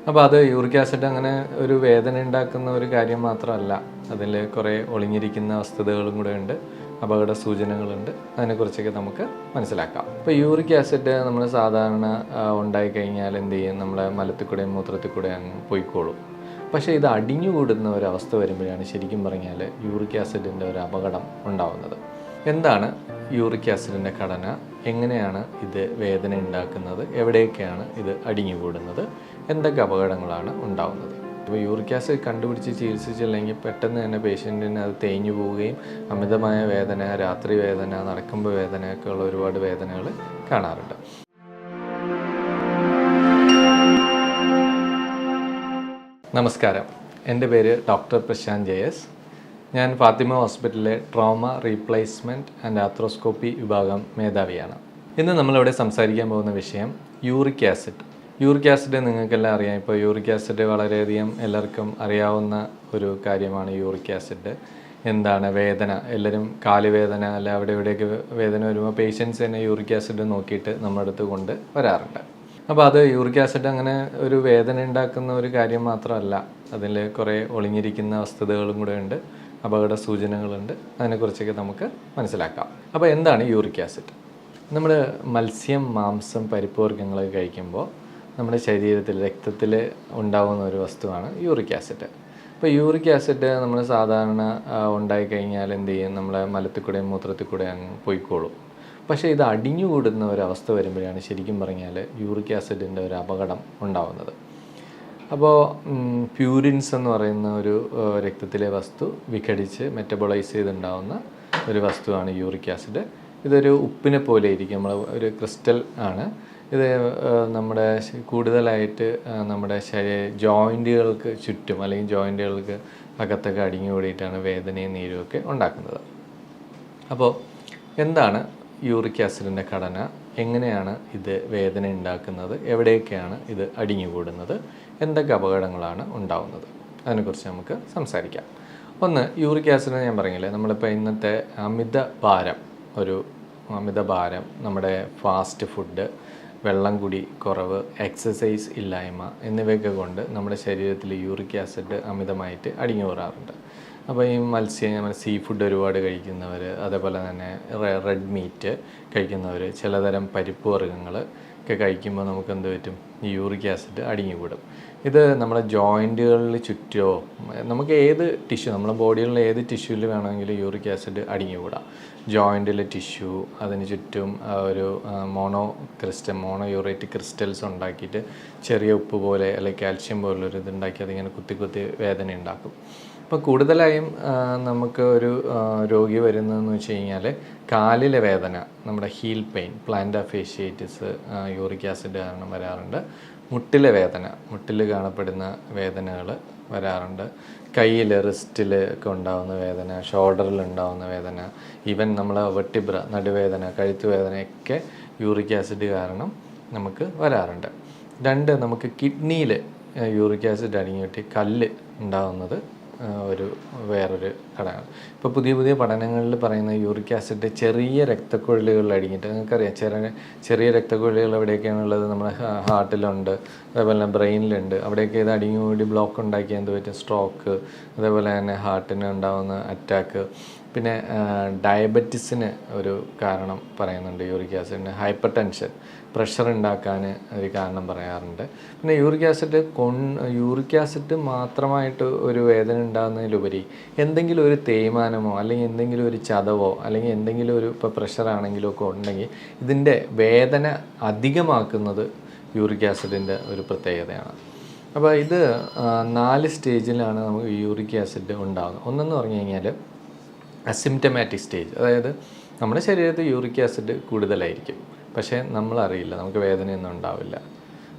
അപ്പോൾ അത് uric acid അങ്ങനെ ഒരു വേദന ഉണ്ടാക്കുന്ന ഒരു കാര്യം മാത്രമല്ല, അതിൽ കുറേ ഒളിഞ്ഞിരിക്കുന്ന വസ്തുതകളും കൂടെ ഉണ്ട്, അപകട സൂചനകളുണ്ട്. അതിനെക്കുറിച്ചൊക്കെ നമുക്ക് മനസ്സിലാക്കാം. ഇപ്പോൾ യൂറിക് ആസിഡ് നമ്മൾ സാധാരണ ഉണ്ടായിക്കഴിഞ്ഞാൽ എന്ത് ചെയ്യും, നമ്മളെ മലത്തിൽ കൂടെയും മൂത്രത്തിൽ കൂടെ അങ്ങ് പോയിക്കോളും. പക്ഷേ ഇത് അടിഞ്ഞുകൂടുന്ന ഒരവസ്ഥ വരുമ്പോഴാണ് ശരിക്കും പറഞ്ഞാൽ യൂറിക് ആസിഡിൻ്റെ ഒരു അപകടം ഉണ്ടാവുന്നത്. എന്താണ് യൂറിക് ആസിഡിൻ്റെ ഘടന, എങ്ങനെയാണ് ഇത് വേദന ഉണ്ടാക്കുന്നത്, എവിടെയൊക്കെയാണ് ഇത് അടിഞ്ഞുകൂടുന്നത്, എന്തൊക്കെ അപകടങ്ങളാണ് ഉണ്ടാവുന്നത്. ഇപ്പോൾ യൂറിക് ആസിഡ് കണ്ടുപിടിച്ച് ചികിത്സിച്ചില്ലെങ്കിൽ പെട്ടെന്ന് തന്നെ പേഷ്യൻറ്റിന് അത് തേഞ്ഞു പോവുകയും അമിതമായ വേദന, രാത്രി വേദന, നടക്കുമ്പോൾ വേദനയൊക്കെ ഉള്ള ഒരുപാട് വേദനകൾ കാണാറുണ്ട്. നമസ്കാരം, എൻ്റെ പേര് ഡോക്ടർ പ്രശാന്ത് ജയസ്. ഞാൻ ഫാത്തിമ ഹോസ്പിറ്റലിലെ ട്രോമ റീപ്ലേസ്മെൻറ്റ് ആൻഡ് ആർത്രോസ്കോപ്പി വിഭാഗം മേധാവിയാണ്. ഇന്ന് നമ്മളിവിടെ സംസാരിക്കാൻ പോകുന്ന വിഷയം യൂറിക് ആസിഡ്. യൂറിക് ആസിഡ് നിങ്ങൾക്കെല്ലാം അറിയാം. ഇപ്പോൾ യൂറിക് ആസിഡ് വളരെയധികം എല്ലാവർക്കും അറിയാവുന്ന ഒരു കാര്യമാണ്. യൂറിക് ആസിഡ് എന്താണ്, വേദന, എല്ലാവരും കാലുവേദന അല്ല അവിടെ ഇവിടെയൊക്കെ വേദന വരുമ്പോൾ പേഷ്യൻസ് തന്നെ യൂറിക് ആസിഡ് നോക്കിയിട്ട് നമ്മുടെ അടുത്ത് കൊണ്ട് വരാറുണ്ട്. അപ്പോൾ അത് യൂറിക് ആസിഡ് അങ്ങനെ ഒരു വേദന ഉണ്ടാക്കുന്ന ഒരു കാര്യം മാത്രമല്ല, അതിൽ കുറേ ഒളിഞ്ഞിരിക്കുന്ന വസ്തുതകളും കൂടെ ഉണ്ട്, അപകട സൂചനകളുണ്ട്. അതിനെക്കുറിച്ചൊക്കെ നമുക്ക് മനസ്സിലാക്കാം. അപ്പോൾ എന്താണ് യൂറിക് ആസിഡ്? നമ്മൾ മത്സ്യം, മാംസം, പരിപ്പ് വർഗ്ഗങ്ങളൊക്കെ കഴിക്കുമ്പോൾ നമ്മുടെ ശരീരത്തിൽ, രക്തത്തിൽ ഉണ്ടാകുന്ന ഒരു വസ്തുവാണ് യൂറിക് ആസിഡ്. അപ്പോൾ യൂറിക് ആസിഡ് നമ്മൾ സാധാരണ ഉണ്ടായിക്കഴിഞ്ഞാൽ എന്ത് ചെയ്യും, നമ്മളെ മലത്തിൽ കൂടെയും മൂത്രത്തിൽ കൂടെ അങ്ങ് പോയിക്കോളും. പക്ഷേ ഇത് അടിഞ്ഞുകൂടുന്ന ഒരവസ്ഥ വരുമ്പോഴാണ് ശരിക്കും പറഞ്ഞാൽ യൂറിക് ആസിഡിൻ്റെ ഒരു അപകടം ഉണ്ടാവുന്നത്. അപ്പോൾ പ്യൂരിൻസ് എന്ന് പറയുന്ന ഒരു രക്തത്തിലെ വസ്തു വിഘടിച്ച് മെറ്റബോളൈസ് ചെയ്തുണ്ടാവുന്ന ഒരു വസ്തുവാണ് യൂറിക് ആസിഡ്. ഇതൊരു ഉപ്പിനെ പോലെ ഇരിക്കും, നമ്മൾ ഒരു ക്രിസ്റ്റൽ ആണ് ഇത്. നമ്മുടെ കൂടുതലായിട്ട് നമ്മുടെ ജോയിൻറ്റുകൾക്ക് ചുറ്റും അല്ലെങ്കിൽ ജോയിൻറ്റുകൾക്ക് അകത്തൊക്കെ അടിഞ്ഞു കൂടിയിട്ടാണ് വേദനയും നീരുമൊക്കെ ഉണ്ടാക്കുന്നത്. അപ്പോൾ എന്താണ് യൂറിക് ആസിഡിൻ്റെ ഘടന, എങ്ങനെയാണ് ഇത് വേദന ഉണ്ടാക്കുന്നത്, എവിടെയൊക്കെയാണ് ഇത് അടിഞ്ഞുകൂടുന്നത്, എന്തൊക്കെ അപകടങ്ങളാണ് ഉണ്ടാവുന്നത്, അതിനെക്കുറിച്ച് നമുക്ക് സംസാരിക്കാം. ഒന്ന്, യൂറിക് ആസിഡ് ഞാൻ പറഞ്ഞില്ലേ, നമ്മളിപ്പോൾ ഇന്നത്തെ അമിതഭാരം, നമ്മുടെ ഫാസ്റ്റ് ഫുഡ്, വെള്ളം കുടി കുറവ്, എക്സസൈസ് ഇല്ലായ്മ എന്നിവയൊക്കെ കൊണ്ട് നമ്മുടെ ശരീരത്തിൽ യൂറിക് ആസിഡ് അമിതമായിട്ട് അടിഞ്ഞുകൂടാറുണ്ട്. അപ്പോൾ ഈ സീ ഫുഡ് ഒരുപാട് കഴിക്കുന്നവർ, അതേപോലെ തന്നെ റെഡ് മീറ്റ് കഴിക്കുന്നവർ, ചിലതരം പരിപ്പ് വർഗ്ഗങ്ങൾ ഒക്കെ കഴിക്കുമ്പോൾ നമുക്ക് എന്ത് പറ്റും, ഈ യൂറിക് ആസിഡ് അടിഞ്ഞുകൂടും. ഇത് നമ്മുടെ ജോയിൻറ്റുകളിൽ ചുറ്റുമോ, നമുക്ക് ഏത് ടിഷ്യൂ, നമ്മുടെ ബോഡിയിലുള്ള ഏത് ടിഷ്യൂവിൽ വേണമെങ്കിലും യൂറിക് ആസിഡ് അടിഞ്ഞുകൂടാം. ജോയിൻറ്റിലെ ടിഷ്യൂ, അതിന് ചുറ്റും ഒരു മോണോ യൂറേറ്റിക് ക്രിസ്റ്റൽസ് ഉണ്ടാക്കിയിട്ട് ചെറിയ ഉപ്പ് പോലെ അല്ലെങ്കിൽ കാൽഷ്യം പോലുള്ളൊരു ഇതുണ്ടാക്കി അതിങ്ങനെ കുത്തി വേദന ഉണ്ടാക്കും. അപ്പോൾ കൂടുതലായും നമുക്ക് ഒരു രോഗി വരുന്നതെന്ന് വെച്ച് കഴിഞ്ഞാൽ കാലിലെ വേദന, നമ്മുടെ heal pain, plantar fasciitis uric acid കാരണം വരാറുണ്ട്. മുട്ടിലെ വേദന, മുട്ടിൽ കാണപ്പെടുന്ന വേദനകൾ വരാറുണ്ട്. കയ്യിൽ, റിസ്റ്റിൽ ഒക്കെ ഉണ്ടാകുന്ന വേദന, ഷോൾഡറിൽ ഉണ്ടാകുന്ന വേദന, ഈവൻ നമ്മളെ വെർട്ടിബ്ര, നടുവേദന, കഴുത്ത് വേദനയൊക്കെ യൂറിക് ആസിഡ് കാരണം നമുക്ക് വരാറുണ്ട്. രണ്ട്, നമുക്ക് കിഡ്നിയിൽ യൂറിക് ആസിഡ് അടിഞ്ഞിട്ട് കല്ല് ഉണ്ടാകുന്നത് വേറൊരു ഘടകമാണ്. ഇപ്പോൾ പുതിയ പഠനങ്ങളിൽ പറയുന്ന യൂറിക് ആസിഡ് ചെറിയ രക്തക്കുഴലുകളിൽ അടിഞ്ഞിട്ട്, നിങ്ങൾക്കറിയാം ചെറിയ രക്തക്കുഴലുകൾ എവിടെയൊക്കെയാണുള്ളത്, നമ്മുടെ ഹാർട്ടിലുണ്ട്, അതേപോലെ തന്നെ ബ്രെയിനിലുണ്ട്. അവിടെയൊക്കെ ഇത് അടിഞ്ഞുകൂടി ബ്ലോക്ക് ഉണ്ടാക്കി എന്ത് പറ്റും, സ്ട്രോക്ക്, അതേപോലെ തന്നെ ഹാർട്ടിന് ഉണ്ടാകുന്ന അറ്റാക്ക്. പിന്നെ ഡയബറ്റിസിന് ഒരു കാരണം പറയുന്നുണ്ട് യൂറിക് ആസിഡിന്. ഹൈപ്പർ ടെൻഷൻ, പ്രഷർ ഉണ്ടാക്കാൻ ഒരു കാരണം പറയാറുണ്ട്. പിന്നെ യൂറിക് ആസിഡ് മാത്രമായിട്ട് ഒരു വേദന ഉണ്ടാകുന്നതിലുപരി എന്തെങ്കിലും ഒരു തേയ്മാനമോ അല്ലെങ്കിൽ എന്തെങ്കിലും ഒരു ചതവോ അല്ലെങ്കിൽ എന്തെങ്കിലും ഒരു ഇപ്പോൾ പ്രഷറാണെങ്കിലും ഒക്കെ ഉണ്ടെങ്കിൽ ഇതിൻ്റെ വേദന അധികമാക്കുന്നത് യൂറിക് ആസിഡിൻ്റെ ഒരു പ്രത്യേകതയാണ്. അപ്പോൾ ഇത് 4 സ്റ്റേജിലാണ് നമുക്ക് യൂറിക് ആസിഡ് ഉണ്ടാകുന്നത്. ഒന്നെന്ന് പറഞ്ഞു കഴിഞ്ഞാൽ അസിംറ്റമാറ്റിക് സ്റ്റേജ്, അതായത് നമ്മുടെ ശരീരത്തിൽ യൂറിക് ആസിഡ് കൂടുതലായിരിക്കും, പക്ഷേ നമ്മളറിയില്ല, നമുക്ക് വേദനയൊന്നും ഉണ്ടാവില്ല.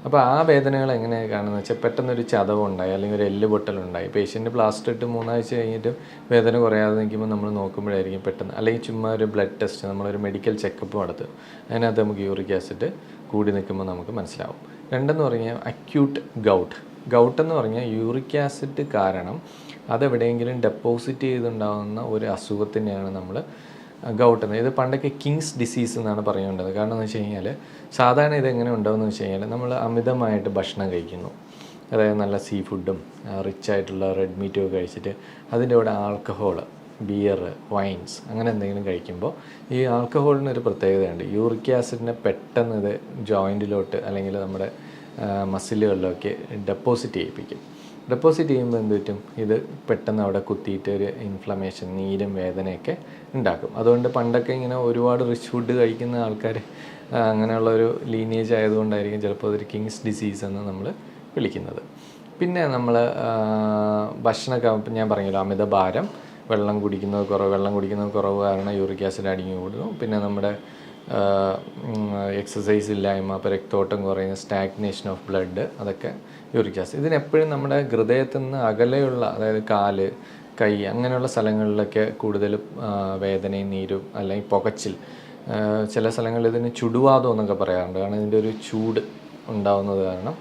അപ്പോൾ ആ വേദനകൾ എങ്ങനെയാണ് കാണുന്നത് വെച്ചാൽ, പെട്ടെന്നൊരു ചതവുണ്ടായി അല്ലെങ്കിൽ ഒരു എല്ല് പൊട്ടലുണ്ടായി, പേഷ്യൻ്റ് പ്ലാസ്റ്റർ ഇട്ട് 3 ആഴ്ച കഴിഞ്ഞിട്ടും വേദന കുറയാതെ നിൽക്കുമ്പോൾ നമ്മൾ നോക്കുമ്പോഴായിരിക്കും പെട്ടെന്ന്, അല്ലെങ്കിൽ ചുമ്മാ ഒരു ബ്ലഡ് ടെസ്റ്റ്, നമ്മളൊരു മെഡിക്കൽ ചെക്കപ്പ് നടത്തും, അതിനകത്ത് നമുക്ക് യൂറിക് ആസിഡ് കൂടി നിൽക്കുമ്പോൾ നമുക്ക് മനസ്സിലാവും. രണ്ടെന്ന് പറഞ്ഞാൽ അക്യൂട്ട് ഗൗട്ട് എന്ന് പറഞ്ഞാൽ യൂറിക് ആസിഡ് കാരണം അതെവിടെയെങ്കിലും ഡെപ്പോസിറ്റ് ചെയ്തുണ്ടാകുന്ന ഒരു അസുഖത്തിനെയാണ് നമ്മൾ ഗൗട്ട് എന്ന്. ഇത് പണ്ടൊക്കെ കിങ്സ് ഡിസീസ് എന്നാണ് പറയേണ്ടത്. കാരണം എന്ന് വെച്ച് കഴിഞ്ഞാൽ സാധാരണ ഇതെങ്ങനെ ഉണ്ടാകുമെന്ന് വെച്ച് കഴിഞ്ഞാൽ നമ്മൾ അമിതമായിട്ട് ഭക്ഷണം കഴിക്കുന്നു, അതായത് നല്ല സീ ഫുഡും റിച്ച് ആയിട്ടുള്ള റെഡ് മീറ്റും ഒക്കെ കഴിച്ചിട്ട് അതിൻ്റെ കൂടെ ആൽക്കഹോൾ, ബിയർ, വൈൻസ് അങ്ങനെ എന്തെങ്കിലും കഴിക്കുമ്പോൾ ഈ ആൽക്കഹോളിനൊരു പ്രത്യേകതയുണ്ട്. യൂറിക് ആസിഡിനെ പെട്ടെന്ന് ഇത് ജോയിൻറ്റിലോട്ട് അല്ലെങ്കിൽ നമ്മുടെ മസിലുകളിലൊക്കെ ഡെപ്പോസിറ്റ് ചെയ്യിപ്പിക്കും. ഡെപ്പോസിറ്റ് ചെയ്യുമ്പോൾ എന്ത് പറ്റും, ഇത് പെട്ടെന്ന് അവിടെ കുത്തിയിട്ട് ഒരു ഇൻഫ്ലമേഷൻ, നീരും വേദനയൊക്കെ ഉണ്ടാക്കും. അതുകൊണ്ട് പണ്ടൊക്കെ ഇങ്ങനെ ഒരുപാട് റിച്ച് ഫുഡ് കഴിക്കുന്ന ആൾക്കാർ അങ്ങനെയുള്ളൊരു ലീനിയേജ് ആയതുകൊണ്ടായിരിക്കും ചിലപ്പോൾ അതൊരു കിങ്സ് ഡിസീസ് എന്ന് നമ്മൾ വിളിക്കുന്നത്. പിന്നെ നമ്മൾ ഭക്ഷണമൊക്കെ ഞാൻ പറഞ്ഞല്ലോ, അമിതഭാരം, വെള്ളം കുടിക്കുന്നത് കുറവ് കാരണം യൂറിക് ആസിഡ് അടിഞ്ഞു കൂടുന്നു. പിന്നെ നമ്മുടെ എക്സസൈസ് ഇല്ലായ്മ, അപ്പോൾ രക്തോട്ടം കുറയുന്ന, സ്റ്റാഗ്നേഷൻ ഓഫ് ബ്ലഡ്, അതൊക്കെ യൂറിക് ആസിഡ്. ഇതിനെപ്പോഴും നമ്മുടെ ഹൃദയത്തിൽ നിന്ന് അകലെയുള്ള, അതായത് കാല്, കൈ അങ്ങനെയുള്ള സ്ഥലങ്ങളിലൊക്കെ കൂടുതൽ വേദനയും നീരും അല്ലെങ്കിൽ പുകച്ചിൽ, ചില സ്ഥലങ്ങളിൽ ഇതിന് ചുടുവാദം എന്നൊക്കെ പറയാറുണ്ട്. കാരണം ഇതിൻ്റെ ഒരു ചൂട് ഉണ്ടാവുന്നത് കാരണം,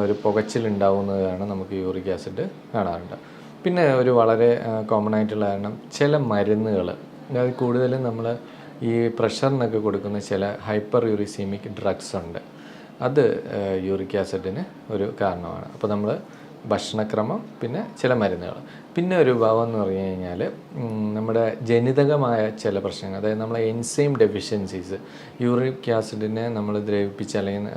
ഒരു പുകച്ചിൽ ഉണ്ടാവുന്നത് കാരണം നമുക്ക് യൂറിക് ആസിഡ് കാണാറുണ്ട്. പിന്നെ ഒരു വളരെ കോമൺ ആയിട്ടുള്ള കാരണം ചില മരുന്നുകൾ, അതായത് കൂടുതലും നമ്മൾ ഈ പ്രഷറിനൊക്കെ കൊടുക്കുന്ന ചില ഹൈപ്പർ യൂറിസീമിക് ഡ്രഗ്സ് ഉണ്ട്. അത് യൂറിക് ആസിഡിന് ഒരു കാരണമാണ്. അപ്പോൾ നമ്മൾ ഭക്ഷണക്രമം, പിന്നെ ചില മരുന്നുകൾ, പിന്നെ ഒരു ഭാവം എന്ന് പറഞ്ഞു കഴിഞ്ഞാൽ നമ്മുടെ ജനിതകമായ ചില പ്രശ്നങ്ങൾ, അതായത് നമ്മളെ എൻസൈം ഡെഫിഷ്യൻസീസ്, യൂറിക് ആസിഡിനെ നമ്മൾ ദ്രവിപ്പിച്ച് അല്ലെങ്കിൽ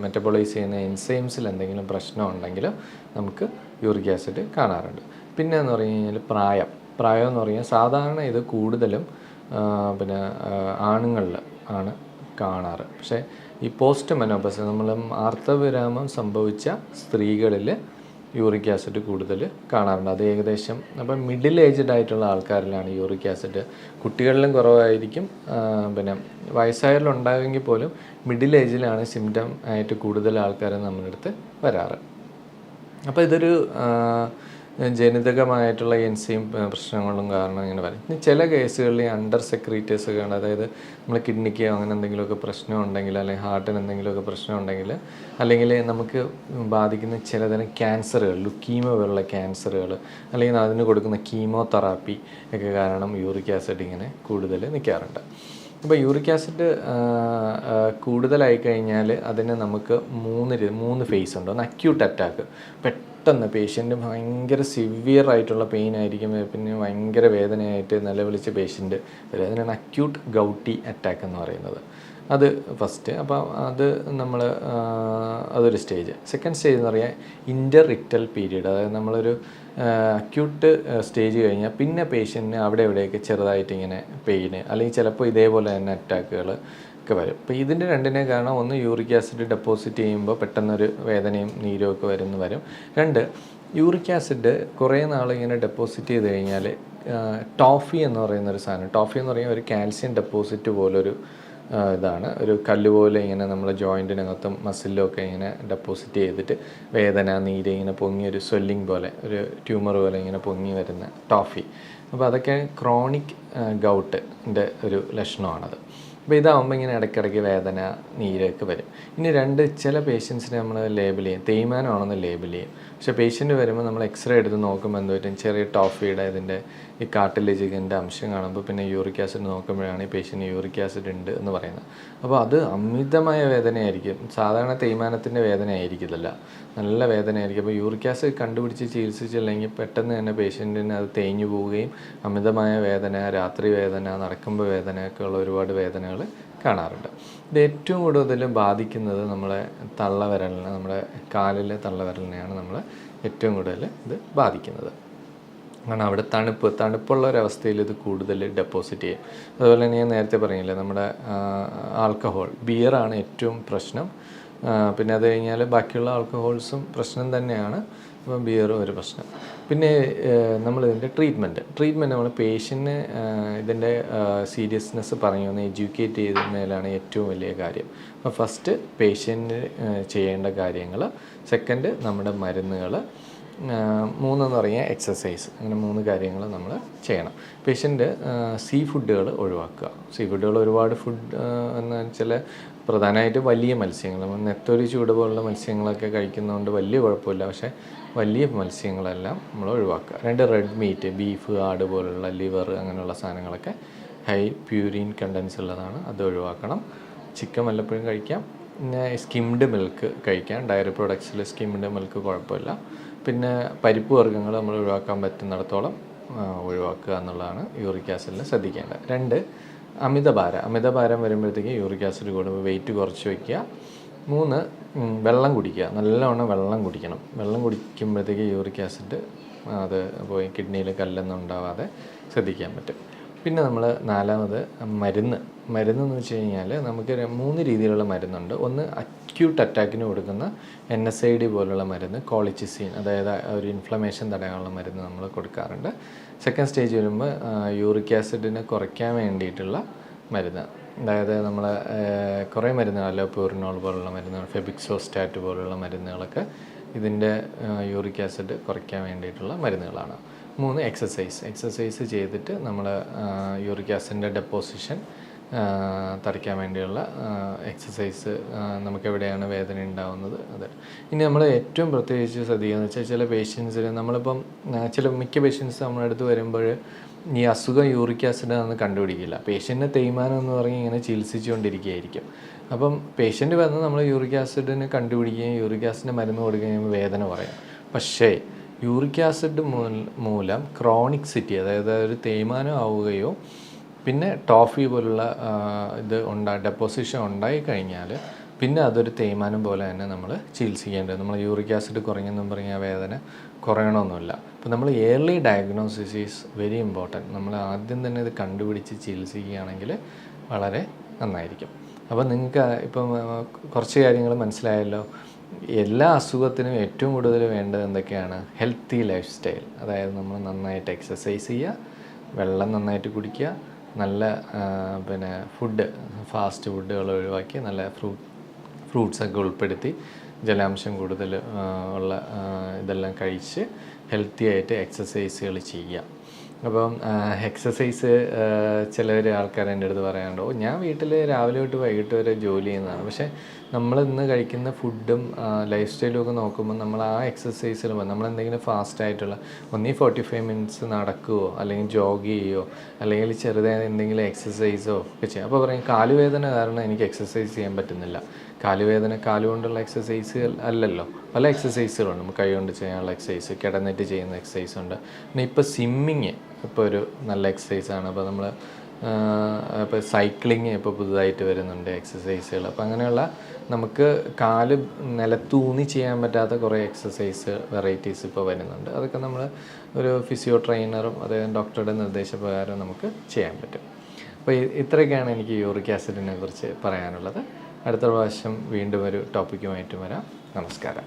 മെറ്റബോളൈസ് ചെയ്യുന്ന എൻസൈംസിൽ എന്തെങ്കിലും പ്രശ്നം ഉണ്ടെങ്കിൽ നമുക്ക് യൂറിക് ആസിഡ് കാണാറുണ്ട്. പിന്നെ എന്ന് പറഞ്ഞു കഴിഞ്ഞാൽ പ്രായം എന്ന് പറഞ്ഞാൽ സാധാരണ ഇത് കൂടുതലും പിന്നെ ആണുങ്ങളിൽ ആണ് കാണാറ്. പക്ഷേ ഈ പോസ്റ്റ് മെനോപ്പസ്, നമ്മൾ ആർത്തവിരാമം സംഭവിച്ച സ്ത്രീകളിൽ യൂറിക് ആസിഡ് കൂടുതൽ കാണാറുണ്ട്. അത് ഏകദേശം അപ്പം മിഡിൽ ഏജ്ഡ് ആയിട്ടുള്ള ആൾക്കാരിലാണ് യൂറിക് ആസിഡ്. കുട്ടികളിലും കുറവായിരിക്കും, പിന്നെ വയസ്സായാലും ഉണ്ടാകുമെങ്കിൽ പോലും മിഡിൽ ഏജിലാണ് സിംറ്റം ആയിട്ട് കൂടുതൽ ആൾക്കാർ നമ്മുടെ അടുത്ത് വരാറ്. അപ്പോൾ ഇതൊരു ജനിതകമായിട്ടുള്ള എൻസൈം പ്രശ്നങ്ങളും കാരണം ഇങ്ങനെ വരും. ഇനി ചില കേസുകളിൽ അണ്ടർ സെക്രീറ്റേഴ്സ് ഒക്കെ ഉണ്ട്. അതായത് നമ്മൾ കിഡ്നിക്ക് അങ്ങനെ എന്തെങ്കിലുമൊക്കെ പ്രശ്നം ഉണ്ടെങ്കിൽ, അല്ലെങ്കിൽ ഹാർട്ടിന് എന്തെങ്കിലുമൊക്കെ പ്രശ്നം ഉണ്ടെങ്കിൽ, അല്ലെങ്കിൽ നമുക്ക് ബാധിക്കുന്ന ചിലതരം ക്യാൻസറുകൾ, ലുക്കീമിയ പോലുള്ള ക്യാൻസറുകൾ, അല്ലെങ്കിൽ അതിന് കൊടുക്കുന്ന കീമോതെറാപ്പി ഒക്കെ കാരണം യൂറിക് ആസിഡ് ഇങ്ങനെ കൂടുതൽ നിൽക്കാറുണ്ട്. അപ്പോൾ യൂറിക് ആസിഡ് കൂടുതലായി കഴിഞ്ഞാൽ അതിന് നമുക്ക് മൂന്ന് ഫേസ് ഉണ്ട്. ഒന്ന് അക്യൂട്ട് അറ്റാക്ക്, പെട്ടെന്ന് പേഷ്യൻ്റ് ഭയങ്കര സിവിയർ ആയിട്ടുള്ള പെയിൻ ആയിരിക്കും, പിന്നെ ഭയങ്കര വേദനയായിട്ട് നിലവിളിച്ച പേഷ്യൻ്റ് വരും. അതിനാണ് അക്യൂട്ട് ഗൗട്ടി അറ്റാക്ക് എന്ന് പറയുന്നത്. അത് ഫസ്റ്റ്. അപ്പോൾ അത് നമ്മൾ അതൊരു സ്റ്റേജ്. സെക്കൻഡ് സ്റ്റേജ് എന്ന് പറയാൻ ഇൻ്റർറിക്ടൽ പീരീഡ്, അതായത് നമ്മളൊരു അക്യൂട്ട് സ്റ്റേജ് കഴിഞ്ഞാൽ പിന്നെ പേഷ്യൻറ്റിന് അവിടെ എവിടെയൊക്കെ ചെറുതായിട്ട് ഇങ്ങനെ പെയിന്, അല്ലെങ്കിൽ ചിലപ്പോൾ ഇതേപോലെ തന്നെ അറ്റാക്കുകൾ ഒക്കെ വരും. അപ്പോൾ ഇതിൻ്റെ രണ്ടിനെ കാരണം, ഒന്ന് യൂറിക് ആസിഡ് ഡെപ്പോസിറ്റ് ചെയ്യുമ്പോൾ പെട്ടെന്നൊരു വേദനയും നീരും ഒക്കെ വരും. രണ്ട്, യൂറിക് ആസിഡ് കുറേ നാൾ ഇങ്ങനെ ഡെപ്പോസിറ്റ് ചെയ്ത് കഴിഞ്ഞാൽ ടോഫി എന്ന് പറയുന്നൊരു സാധനം, ടോഫി എന്ന് പറയുന്ന ഒരു കാൽസ്യം ഡെപ്പോസിറ്റ് പോലൊരു ഇതാണ്, ഒരു കല്ല് പോലെ ഇങ്ങനെ നമ്മൾ ജോയിൻറ്റിനകത്തും മസിലിലും ഒക്കെ ഇങ്ങനെ ഡെപ്പോസിറ്റ് ചെയ്തിട്ട് വേദന, നീര് ഇങ്ങനെ പൊങ്ങി, ഒരു സ്വെല്ലിങ് പോലെ, ഒരു ട്യൂമർ പോലെ ഇങ്ങനെ പൊങ്ങി വരുന്ന ടോഫി. അപ്പോൾ അതൊക്കെ ക്രോണിക് ഗൗട്ടിൻ്റെ ഒരു ലക്ഷണമാണത്. അപ്പോൾ ഇതാകുമ്പോൾ ഇങ്ങനെ ഇടയ്ക്കിടയ്ക്ക് വേദന, നീരൊക്കെ വരും. ഇനി ചില പേഷ്യൻസിനെ നമ്മൾ ലേബിൾ ചെയ്യും, തേയ്മാനമാണെന്ന് ലേബിൾ ചെയ്യും. പക്ഷേ പേഷ്യൻ്റ് വരുമ്പോൾ നമ്മൾ എക്സ്റേ എടുത്ത് നോക്കുമ്പോൾ എന്ത് പറ്റും, ചെറിയ ടോഫിയുടെ ഇതിൻ്റെ ഈ കാർട്ടിലേജിൻ്റെ അംശം കാണുമ്പോൾ പിന്നെ യൂറിക് ആസിഡ് നോക്കുമ്പോഴാണ് ഈ പേഷ്യൻ്റ് യൂറിക് ആസിഡ് ഉണ്ട് എന്ന് പറയുന്നത്. അപ്പോൾ അത് അമിതമായ വേദനയായിരിക്കും, സാധാരണ തേയ്മാനത്തിൻ്റെ വേദന ആയിരിക്കില്ല, നല്ല വേദനയായിരിക്കും. അപ്പോൾ യൂറിക് ആസിഡ് കണ്ടുപിടിച്ച് ചികിത്സിച്ചില്ലെങ്കിൽ പെട്ടെന്ന് തന്നെ പേഷ്യൻറ്റിന് അത് തേഞ്ഞു പോവുകയും അമിതമായ വേദന, രാത്രി വേദന, നടക്കുമ്പോൾ വേദനയൊക്കെ ഉള്ള ഒരുപാട് വേദനകൾ കാണാറുണ്ട്. ഇത് ഏറ്റവും കൂടുതൽ ബാധിക്കുന്നത് നമ്മളെ തള്ളവിരലിനെ, നമ്മുടെ കാലിലെ തള്ളവിരലിനെയാണ് നമ്മൾ ഏറ്റവും കൂടുതൽ ഇത് ബാധിക്കുന്നത്. കാരണം അവിടെ തണുപ്പുള്ള ഒരവസ്ഥയിൽ ഇത് കൂടുതൽ ഡെപ്പോസിറ്റ് ചെയ്യും. അതുപോലെ തന്നെ ഞാൻ നേരത്തെ പറഞ്ഞില്ലേ, നമ്മുടെ ആൽക്കഹോൾ, ബിയറാണ് ഏറ്റവും പ്രശ്നം. പിന്നെ അത് കഴിഞ്ഞാൽ ബാക്കിയുള്ള ആൽക്കഹോൾസും പ്രശ്നം തന്നെയാണ്. അപ്പം ബിയറും ഒരു പ്രശ്നം. പിന്നെ നമ്മളിതിൻ്റെ ട്രീറ്റ്മെൻറ്റ് നമ്മൾ പേഷ്യൻറ്റിന് ഇതിൻ്റെ സീരിയസ്നെസ് പറഞ്ഞു ഒന്ന് എഡ്യൂക്കേറ്റ് ചെയ്യുന്നതിലാണ് ഏറ്റവും വലിയ കാര്യം. അപ്പോൾ ഫസ്റ്റ് പേഷ്യൻറ്റ് ചെയ്യേണ്ട കാര്യങ്ങൾ, സെക്കൻഡ് നമ്മുടെ മരുന്നുകൾ, മൂന്നെന്ന് പറഞ്ഞാൽ എക്സസൈസ്. അങ്ങനെ 3 കാര്യങ്ങൾ നമ്മൾ ചെയ്യണം. പേഷ്യൻ്റ് സീ ഫുഡുകൾ ഒഴിവാക്കുക. സീ ഫുഡുകൾ ഒരുപാട് എന്ന് വെച്ചാൽ പ്രധാനമായിട്ട് വലിയ മത്സ്യങ്ങൾ, നമ്മൾ നെത്തോലി, ചൂട് പോലുള്ള മത്സ്യങ്ങളൊക്കെ കഴിക്കുന്നതുകൊണ്ട് വലിയ കുഴപ്പമില്ല. പക്ഷേ വലിയ മത്സ്യങ്ങളെല്ലാം നമ്മൾ ഒഴിവാക്കുക. 2, റെഡ് മീറ്റ്, ബീഫ്, ആട് പോലുള്ള ലിവർ അങ്ങനെയുള്ള സാധനങ്ങളൊക്കെ ഹൈ പ്യൂരിൻ കണ്ടൻസ് ഉള്ളതാണ്, അത് ഒഴിവാക്കണം. ചിക്കൻ വല്ലപ്പോഴും കഴിക്കാം, പിന്നെ സ്കിംഡ് മിൽക്ക് കഴിക്കാം. ഡയറി പ്രൊഡക്ട്സിൽ സ്കിംഡ് മിൽക്ക് കുഴപ്പമില്ല. പിന്നെ പരിപ്പ് വർഗ്ഗങ്ങൾ നമ്മൾ ഒഴിവാക്കാൻ പറ്റുന്നിടത്തോളം ഒഴിവാക്കുക എന്നുള്ളതാണ് യൂറിക് ആസിഡിൽ ശ്രദ്ധിക്കേണ്ടത്. 2, അമിതഭാരം വരുമ്പോഴത്തേക്ക് യൂറിക് ആസിഡ് കൂടുമ്പോൾ വെയിറ്റ് കുറച്ച് വയ്ക്കുക. 3, വെള്ളം കുടിക്കുക. നല്ലവണ്ണം വെള്ളം കുടിക്കണം. വെള്ളം കുടിക്കുമ്പോഴത്തേക്ക് യൂറിക് ആസിഡ് അത് പോയി കിഡ്നിയിൽ കല്ലൊന്നും ഉണ്ടാവാതെ ശ്രദ്ധിക്കാൻ പറ്റും. പിന്നെ നമ്മൾ 4, മരുന്നെന്ന് വെച്ച് കഴിഞ്ഞാൽ നമുക്ക് 3 രീതിയിലുള്ള മരുന്നുണ്ട്. ഒന്ന് അക്യൂട്ട് അറ്റാക്കിന് കൊടുക്കുന്ന NSAID പോലുള്ള മരുന്ന്, കോളിച്ചിസിൻ, അതായത് ഒരു ഇൻഫ്ലമേഷൻ തടയാനുള്ള മരുന്ന് നമ്മൾ കൊടുക്കാറുണ്ട്. സെക്കൻഡ് സ്റ്റേജ് വരുമ്പോൾ യൂറിക് ആസിഡിനെ കുറയ്ക്കാൻ വേണ്ടിയിട്ടുള്ള മരുന്ന്, അതായത് നമ്മൾ കുറേ മരുന്നുകൾ, അലോപ്യൂറിനോൾ പോലുള്ള മരുന്നുകൾ, ഫെബിക്സോസ്റ്റാറ്റ് പോലുള്ള മരുന്നുകളൊക്കെ ഇതിൻ്റെ യൂറിക് ആസിഡ് കുറയ്ക്കാൻ വേണ്ടിയിട്ടുള്ള മരുന്നുകളാണ്. 3, എക്സസൈസ് ചെയ്തിട്ട് നമ്മൾ യൂറിക് ആസിഡിൻ്റെ ഡെപ്പോസിഷൻ തടയ്ക്കാൻ വേണ്ടിയുള്ള എക്സസൈസ്, നമുക്കെവിടെയാണ് വേദന ഉണ്ടാകുന്നത് അത്. ഇനി നമ്മൾ ഏറ്റവും പ്രത്യേകിച്ച് ശ്രദ്ധിക്കുകയെന്ന് വെച്ചാൽ, ചില പേഷ്യൻസിന് നമ്മളിപ്പം മിക്ക പേഷ്യൻസ് നമ്മുടെ അടുത്ത് വരുമ്പോൾ ഈ അസുഖം യൂറിക് ആസിഡാണെന്ന് കണ്ടുപിടിക്കില്ല. പേഷ്യൻറ്റിന് തേയ്മാനം എന്ന് പറഞ്ഞ് ഇങ്ങനെ ചികിത്സിച്ചുകൊണ്ടിരിക്കുകയായിരിക്കും. അപ്പം പേഷ്യൻ്റ് വന്ന് നമ്മൾ യൂറിക് ആസിഡിന് കണ്ടുപിടിക്കുകയും യൂറിക് ആസിഡിൻ്റെ മരുന്ന് കൊടുക്കുകയും വേദന പറയാം. പക്ഷേ യൂറിക് ആസിഡ് മൂലം ക്രോണിക്സിറ്റി, അതായത് ഒരു തേയ്മാനം ആവുകയോ പിന്നെ ടോഫി പോലുള്ള ഡെപ്പോസിഷൻ ഉണ്ടായി കഴിഞ്ഞാൽ പിന്നെ അതൊരു തേയ്മാനം പോലെ തന്നെ നമ്മൾ ചികിത്സിക്കേണ്ടത്. നമ്മൾ യൂറിക് ആസിഡ് കുറഞ്ഞെന്നും പറഞ്ഞാൽ വേദന കുറയണമെന്നില്ല. അപ്പോൾ നമ്മൾ early diagnosis is very important. നമ്മൾ ആദ്യം തന്നെ ഇത് കണ്ടുപിടിച്ച് ചികിത്സിക്കുകയാണെങ്കിൽ വളരെ നന്നായിരിക്കും. അപ്പോൾ നിങ്ങൾക്ക് ഇപ്പം കുറച്ച് കാര്യങ്ങൾ മനസ്സിലായല്ലോ. എല്ലാ അസുഖത്തിനും ഏറ്റവും കൂടുതൽ വേണ്ടത് എന്തൊക്കെയാണ്? Healthy life style. അതായത് നമ്മൾ നന്നായിട്ട് എക്സസൈസ് ചെയ്യുക, വെള്ളം നന്നായിട്ട് കുടിക്കുക, നല്ല ഫാസ്റ്റ് ഫുഡുകൾ ഒഴിവാക്കി നല്ല ഫ്രൂട്ട്സൊക്കെ ഉൾപ്പെടുത്തി ജലാംശം കൂടുതൽ ഉള്ള ഇതെല്ലാം കഴിച്ച് ഹെൽത്തി ആയിട്ട് എക്സസൈസുകൾ ചെയ്യുക. അപ്പം എക്സസൈസ് ആൾക്കാർ എൻ്റെ അടുത്ത് പറയാറുണ്ട്, ഞാൻ വീട്ടിൽ രാവിലെ തൊട്ട് വൈകിട്ട് വരെ ജോലി ചെയ്യുന്നതാണ്. പക്ഷേ നമ്മൾ ഇന്ന് കഴിക്കുന്ന ഫുഡും ലൈഫ് സ്റ്റൈലും ഒക്കെ നോക്കുമ്പോൾ നമ്മൾ ആ എക്സസൈസിൽ നമ്മളെന്തെങ്കിലും ഫാസ്റ്റായിട്ടുള്ള 45 മിനിറ്റ്സ് നടക്കുകയോ അല്ലെങ്കിൽ ജോഗ് ചെയ്യുകയോ അല്ലെങ്കിൽ ചെറുതായി എന്തെങ്കിലും എക്സസൈസോ ഒക്കെ ചെയ്യാം. അപ്പോൾ പറയും കാലുവേദന കാരണം എനിക്ക് എക്സസൈസ് ചെയ്യാൻ പറ്റുന്നില്ല. കാലുകൊണ്ടുള്ള എക്സസൈസുകൾ അല്ലല്ലോ, പല എക്സസൈസുകളുണ്ട്. നമുക്ക് കൈ കൊണ്ട് ചെയ്യാനുള്ള എക്സസൈസ്, കിടന്നിട്ട് ചെയ്യുന്ന എക്സസൈസ് ഉണ്ട്. പിന്നെ ഇപ്പോൾ സ്വിമ്മിങ് ഇപ്പോൾ ഒരു നല്ല എക്സസൈസാണ്. അപ്പോൾ നമ്മൾ ഇപ്പോൾ സൈക്ലിങ് ഇപ്പോൾ പുതുതായിട്ട് വരുന്നുണ്ട് എക്സസൈസുകൾ. അപ്പോൾ അങ്ങനെയുള്ള നമുക്ക് കാല് നിലത്തൂന്നി ചെയ്യാൻ പറ്റാത്ത കുറേ എക്സസൈസ് വെറൈറ്റീസ് ഇപ്പോൾ വരുന്നുണ്ട്. അതൊക്കെ നമ്മൾ ഒരു ഫിസിയോ ട്രെയിനറും അതായത് ഡോക്ടറുടെ നിർദ്ദേശപ്രകാരം നമുക്ക് ചെയ്യാൻ പറ്റും. അപ്പോൾ ഇത്രയൊക്കെയാണ് എനിക്ക് യൂറിക് ആസിഡിനെ കുറിച്ച് പറയാനുള്ളത്. അടുത്ത പ്രാവശ്യം വീണ്ടും ഒരു ടോപ്പിക്കുമായിട്ട് വരാം. നമസ്കാരം.